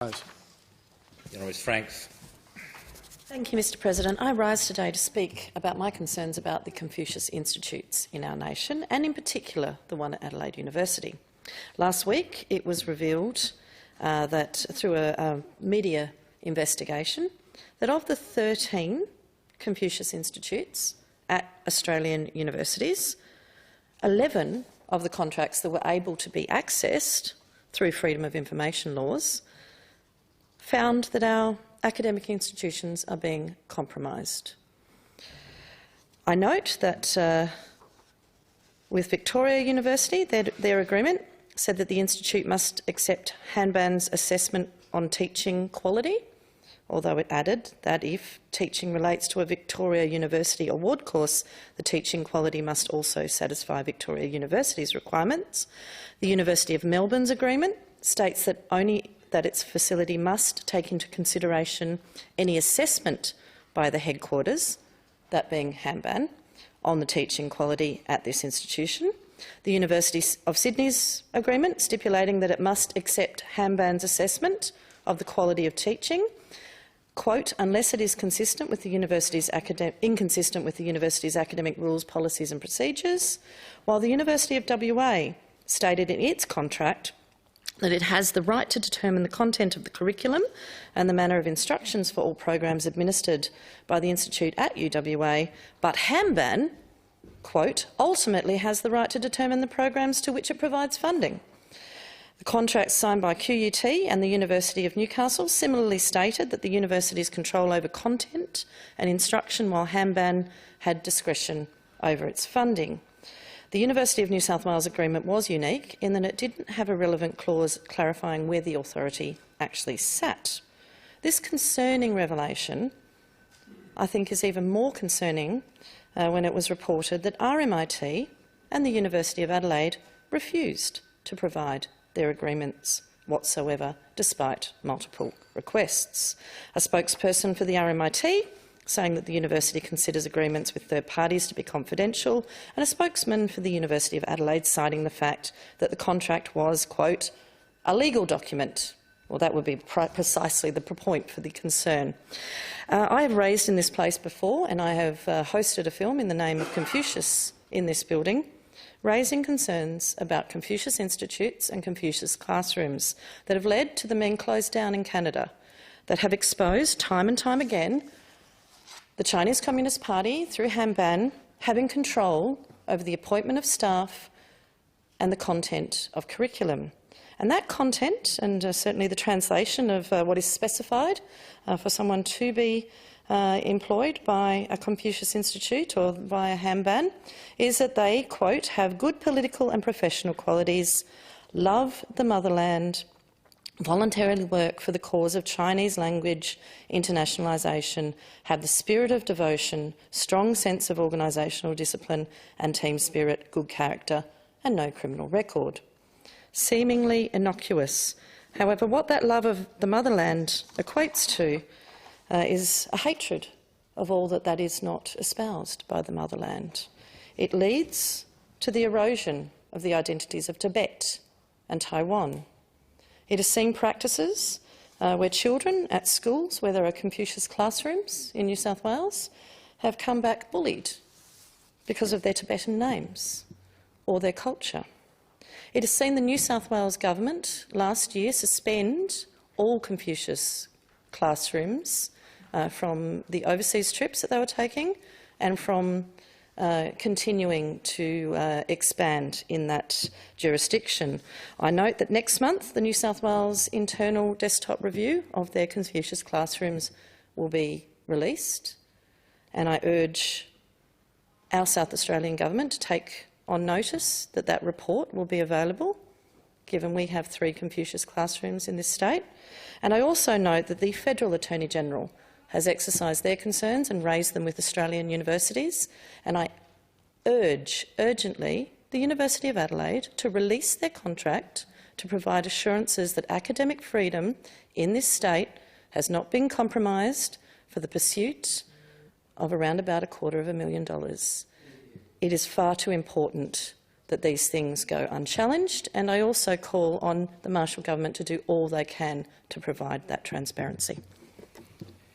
Franks. Thank you, Mr President. I rise today to speak about my concerns about the Confucius Institutes in our nation, and in particular the one at Adelaide University. Last week it was revealed that through a media investigation that of the 13 Confucius Institutes at Australian universities, 11 of the contracts that were able to be accessed through freedom of information laws found that our academic institutions are being compromised. I note that with Victoria University, their agreement said that the institute must accept Hanban's assessment on teaching quality, although it added that if teaching relates to a Victoria University award course, the teaching quality must also satisfy Victoria University's requirements. The University of Melbourne's agreement states that that its facility must take into consideration any assessment by the headquarters, that being Hanban, on the teaching quality at this institution. The University of Sydney's agreement stipulating that it must accept Hanban's assessment of the quality of teaching, quote, unless it is inconsistent with the university's academic rules, policies and procedures, while the University of WA stated in its contract that it has the right to determine the content of the curriculum and the manner of instructions for all programs administered by the Institute at UWA, but Hanban, quote, ultimately has the right to determine the programs to which it provides funding. The contracts signed by QUT and the University of Newcastle similarly stated that the university's control over content and instruction, while Hanban had discretion over its funding. The University of New South Wales agreement was unique in that it didn't have a relevant clause clarifying where the authority actually sat. This concerning revelation, I think, is even more concerning when it was reported that RMIT and the University of Adelaide refused to provide their agreements whatsoever, despite multiple requests. A spokesperson for the RMIT saying that the university considers agreements with third parties to be confidential, and a spokesman for the University of Adelaide citing the fact that the contract was, quote, a legal document. Well, that would be precisely the point for the concern. I have raised in this place before, and I have hosted a film in the name of Confucius in this building, raising concerns about Confucius Institutes and Confucius classrooms that have led to the men closed down in Canada, that have exposed time and time again the Chinese Communist Party, through Hanban, having control over the appointment of staff and the content of curriculum. And that content, and certainly the translation of what is specified for someone to be employed by a Confucius Institute or via Hanban, is that they, quote, have good political and professional qualities, love the motherland, voluntarily work for the cause of Chinese language internationalisation, have the spirit of devotion, strong sense of organisational discipline and team spirit, good character and no criminal record. Seemingly innocuous. However, what that love of the motherland equates to is a hatred of all that is not espoused by the motherland. It leads to the erosion of the identities of Tibet and Taiwan. It has seen practices where children at schools, where there are Confucius classrooms in New South Wales, have come back bullied because of their Tibetan names or their culture. It has seen the New South Wales government last year suspend all Confucius classrooms from the overseas trips that they were taking and from continuing to expand in that jurisdiction. I note that next month the New South Wales internal desktop review of their Confucius classrooms will be released, and I urge our South Australian government to take on notice that that report will be available, given we have 3 Confucius classrooms in this state. And I also note that the Federal Attorney-General has exercised their concerns and raised them with Australian universities, and I urge urgently the University of Adelaide to release their contract to provide assurances that academic freedom in this state has not been compromised for the pursuit of around about $250,000. It is far too important that these things go unchallenged, and I also call on the Marshall Government to do all they can to provide that transparency.